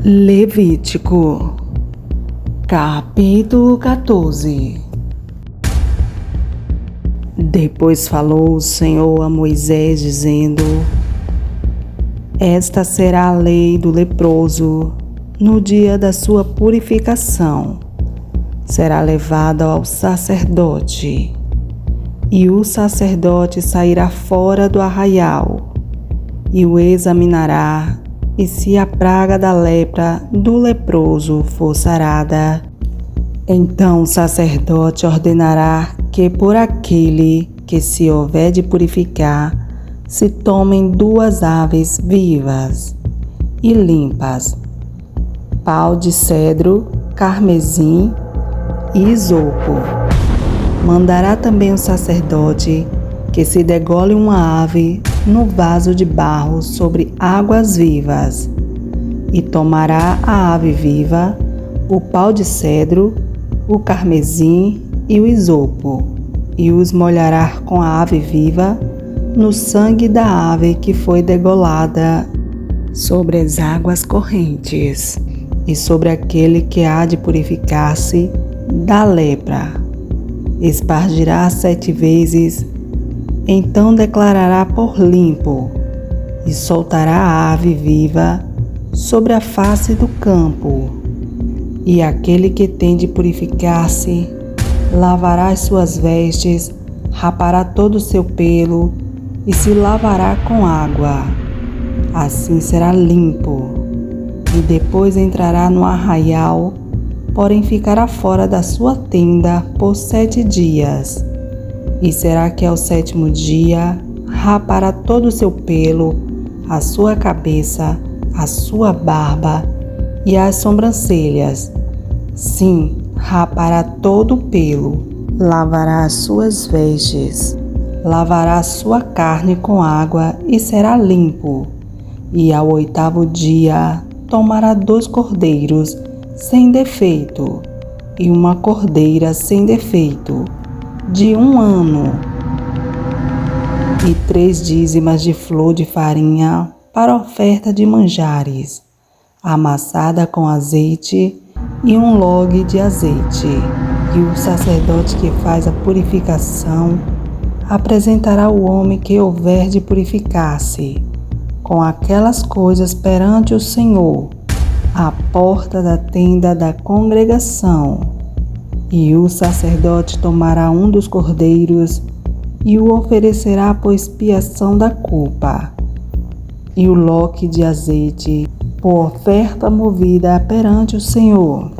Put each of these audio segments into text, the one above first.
Levítico, capítulo 14. Depois falou o Senhor a Moisés, dizendo: Esta será a lei do leproso no dia da sua purificação. Será levada ao sacerdote, e o sacerdote sairá fora do arraial, e o examinará, e se a praga da lepra do leproso for sarada, então o sacerdote ordenará que por aquele que se houver de purificar, se tomem 2 aves vivas e limpas, pau de cedro, carmesim e isopo. Mandará também o sacerdote que se degole uma ave no vaso de barro sobre águas vivas, e tomará a ave viva, o pau de cedro, o carmesim e o isopo, e os molhará com a ave viva no sangue da ave que foi degolada sobre as águas correntes, e sobre aquele que há de purificar-se da lepra. Espargirá 7 vezes, então declarará por limpo, e soltará a ave viva sobre a face do campo. E aquele que tem de purificar-se lavará as suas vestes, rapará todo o seu pelo e se lavará com água. Assim será limpo. E depois entrará no arraial, porém ficará fora da sua tenda por 7 dias. E será que ao 7º dia rapará todo o seu pelo, a sua cabeça, a sua barba e as sobrancelhas. Sim, rapará todo o pelo, lavará as suas vestes, lavará a sua carne com água e será limpo. E ao 8º dia tomará 2 cordeiros sem defeito e uma cordeira sem defeito, de 1 ano, e 3 dízimas de flor de farinha para oferta de manjares, amassada com azeite, e 1 log de azeite. E o sacerdote que faz a purificação apresentará o homem que houver de purificar-se com aquelas coisas perante o Senhor, à porta da tenda da congregação. E o sacerdote tomará um dos cordeiros e o oferecerá por expiação da culpa, e o log de azeite por oferta movida perante o Senhor.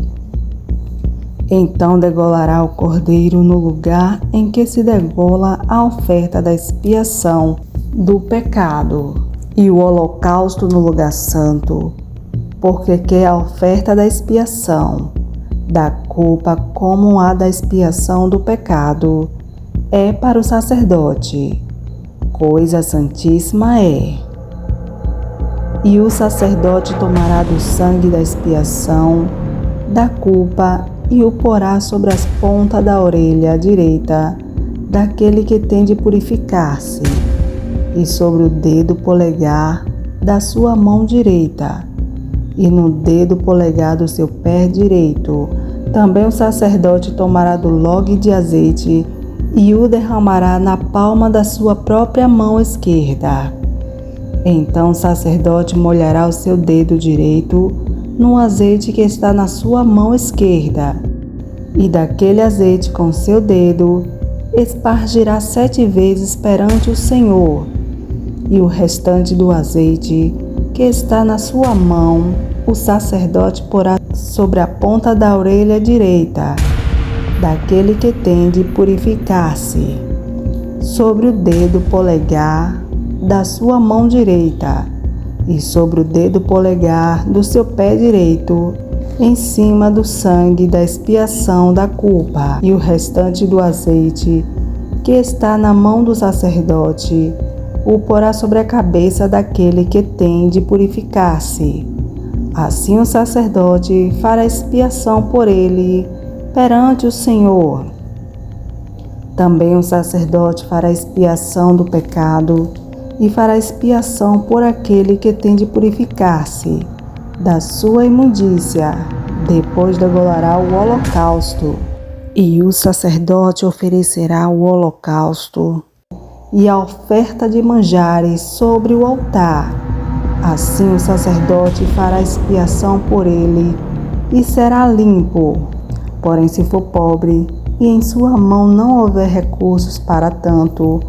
Então degolará o cordeiro no lugar em que se degola a oferta da expiação do pecado, e o holocausto no lugar santo, porque quer a oferta da expiação da culpa como a da expiação do pecado é para o sacerdote, coisa santíssima é. E o sacerdote tomará do sangue da expiação da culpa e o porá sobre as pontas da orelha direita daquele que tem de purificar-se, e sobre o dedo polegar da sua mão direita, e no dedo polegar do seu pé direito. Também o sacerdote tomará do log de azeite e o derramará na palma da sua própria mão esquerda. Então o sacerdote molhará o seu dedo direito no azeite que está na sua mão esquerda, e daquele azeite com seu dedo espargirá 7 vezes perante o Senhor, e o restante do azeite que está na sua mão o sacerdote porá sobre a ponta da orelha direita daquele que tem de purificar-se, sobre o dedo polegar da sua mão direita e sobre o dedo polegar do seu pé direito, em cima do sangue da expiação da culpa. E o restante do azeite que está na mão do sacerdote o porá sobre a cabeça daquele que tem de purificar-se. Assim o sacerdote fará expiação por ele perante o Senhor. Também o sacerdote fará expiação do pecado e fará expiação por aquele que tem de purificar-se da sua imundícia, depois degolará o holocausto. E o sacerdote oferecerá o holocausto e a oferta de manjares sobre o altar. Assim o sacerdote fará expiação por ele e será limpo. Porém, se for pobre e em sua mão não houver recursos para tanto,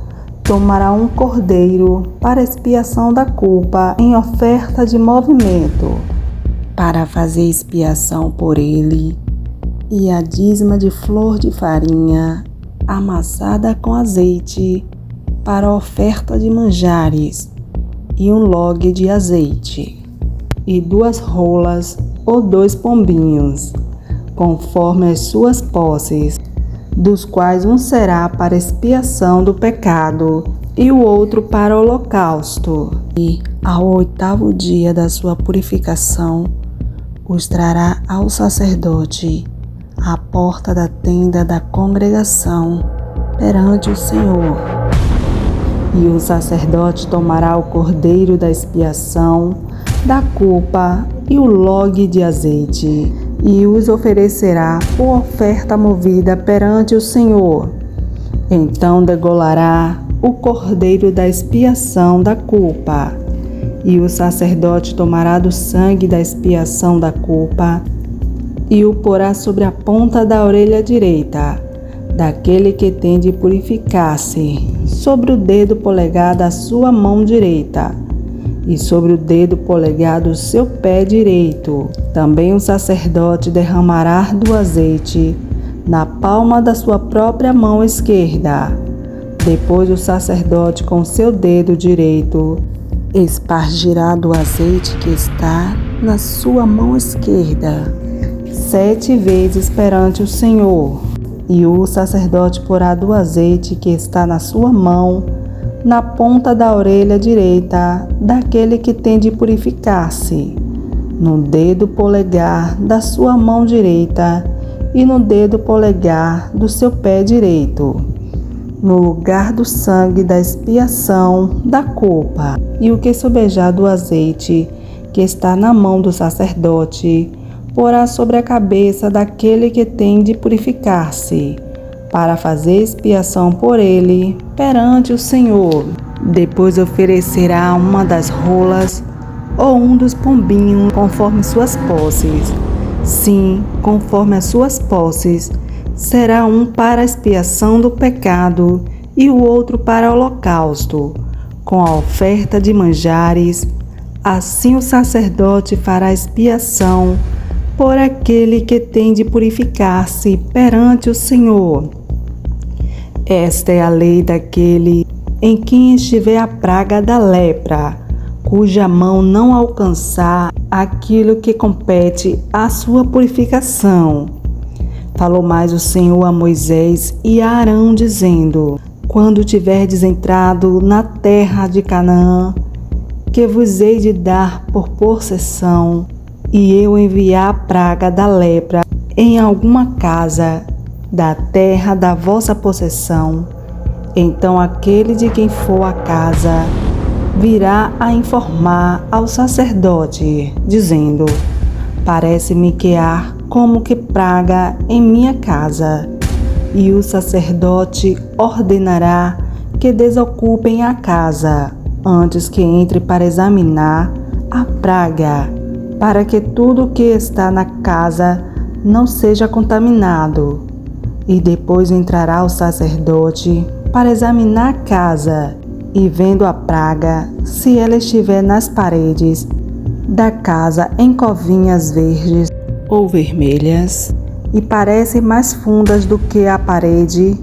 tomará um cordeiro para expiação da culpa em oferta de movimento, para fazer expiação por ele, e a dízima de flor de farinha amassada com azeite para oferta de manjares, e um log de azeite, e 2 rolas ou 2 pombinhos, conforme as suas posses, dos quais um será para expiação do pecado e o outro para holocausto. E ao 8º dia da sua purificação, os trará ao sacerdote à porta da tenda da congregação perante o Senhor. E o sacerdote tomará o cordeiro da expiação, da culpa e o log de azeite, e os oferecerá por oferta movida perante o Senhor. Então degolará o cordeiro da expiação da culpa, e o sacerdote tomará do sangue da expiação da culpa e o porá sobre a ponta da orelha direita, daquele que tem de purificar-se, sobre o dedo polegar da sua mão direita, e sobre o dedo polegar do seu pé direito. Também o sacerdote derramará do azeite na palma da sua própria mão esquerda. Depois o sacerdote com seu dedo direito espargirá do azeite que está na sua mão esquerda 7 vezes perante o Senhor. E o sacerdote porá do azeite que está na sua mão na ponta da orelha direita daquele que tem de purificar-se, no dedo polegar da sua mão direita e no dedo polegar do seu pé direito, no lugar do sangue da expiação da culpa. E o que sobejar do azeite que está na mão do sacerdote, porá sobre a cabeça daquele que tem de purificar-se, para fazer expiação por ele perante o Senhor. Depois oferecerá uma das rolas ou um dos pombinhos, conforme suas posses. Sim, conforme as suas posses, será um para a expiação do pecado e o outro para o holocausto, com a oferta de manjares. Assim o sacerdote fará expiação por aquele que tem de purificar-se perante o Senhor. Esta é a lei daquele em quem estiver a praga da lepra, cuja mão não alcançar aquilo que compete à sua purificação. Falou mais o Senhor a Moisés e a Arão, dizendo: Quando tiverdes entrado na terra de Canaã, que vos hei de dar por possessão, e eu enviar a praga da lepra em alguma casa da terra da vossa possessão, então aquele de quem for a casa virá a informar ao sacerdote, dizendo: Parece-me que há como que praga em minha casa. E o sacerdote ordenará que desocupem a casa, antes que entre para examinar a praga, para que tudo o que está na casa não seja contaminado. E depois entrará o sacerdote para examinar a casa, e vendo a praga, se ela estiver nas paredes da casa em covinhas verdes ou vermelhas, e parecem mais fundas do que a parede,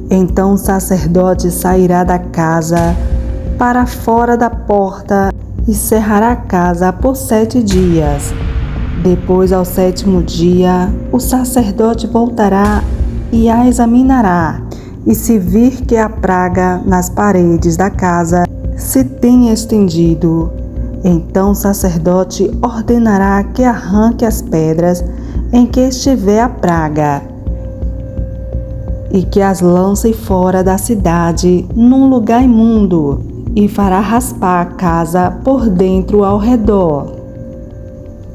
então o sacerdote sairá da casa para fora da porta e cerrará a casa por 7 dias. Depois, ao 7º dia, o sacerdote voltará e a examinará, e se vir que a praga nas paredes da casa se tenha estendido, então o sacerdote ordenará que arranque as pedras em que estiver a praga, e que as lance fora da cidade num lugar imundo, e fará raspar a casa por dentro ao redor.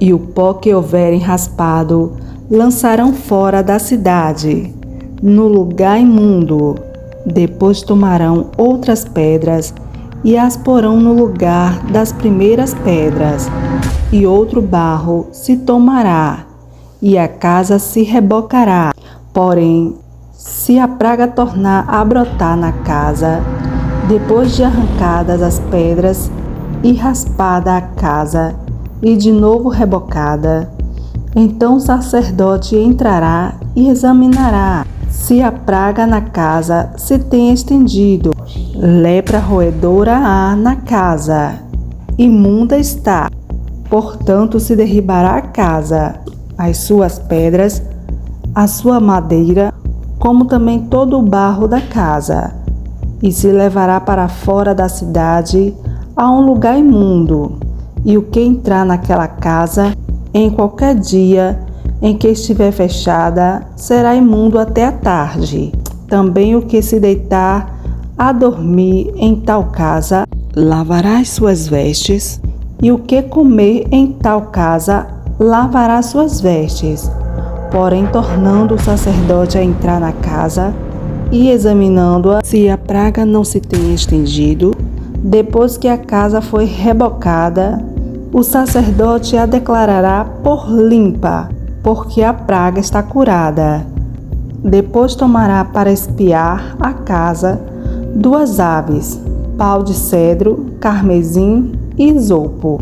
e o pó que houverem raspado lançarão fora da cidade, no lugar imundo. Depois tomarão outras pedras e as porão no lugar das primeiras pedras, e outro barro se tomará, e a casa se rebocará. Porém, se a praga tornar a brotar na casa, depois de arrancadas as pedras e raspada a casa, e de novo rebocada, então o sacerdote entrará e examinará se a praga na casa se tem estendido. Lepra roedora há na casa, imunda está. Portanto, se derribará a casa, as suas pedras, a sua madeira, como também todo o barro da casa, e se levará para fora da cidade a um lugar imundo. E o que entrar naquela casa, em qualquer dia em que estiver fechada, será imundo até a tarde. Também o que se deitar a dormir em tal casa, lavará as suas vestes, e o que comer em tal casa, lavará suas vestes. Porém, tornando o sacerdote a entrar na casa e examinando-a, se a praga não se tem estendido, depois que a casa foi rebocada, o sacerdote a declarará por limpa, porque a praga está curada. Depois tomará para espiar a casa 2 aves, pau de cedro, carmesim e isopo,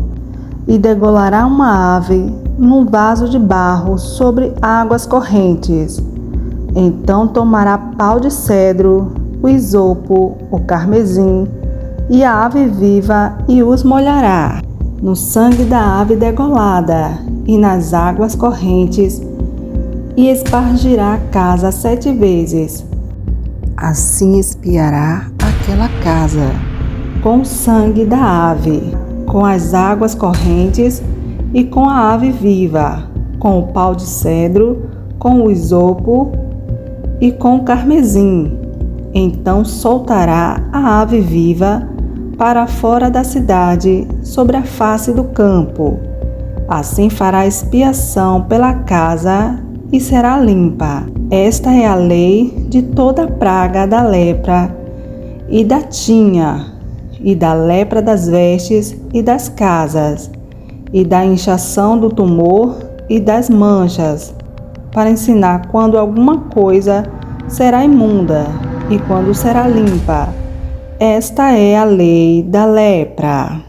e degolará uma ave num vaso de barro sobre águas correntes. Então tomará pau de cedro, o isopo, o carmesim e a ave viva e os molhará no sangue da ave degolada e nas águas correntes, e espargirá a casa 7 vezes. Assim espiará aquela casa com o sangue da ave, com as águas correntes e com a ave viva, com o pau de cedro, com o isopo e com o carmesim. Então soltará a ave viva para fora da cidade, sobre a face do campo. Assim fará expiação pela casa e será limpa. Esta é a lei de toda a praga da lepra e da tinha, e da lepra das vestes e das casas, e da inchação do tumor e das manchas, para ensinar quando alguma coisa será imunda e quando será limpa. Esta é a lei da lepra.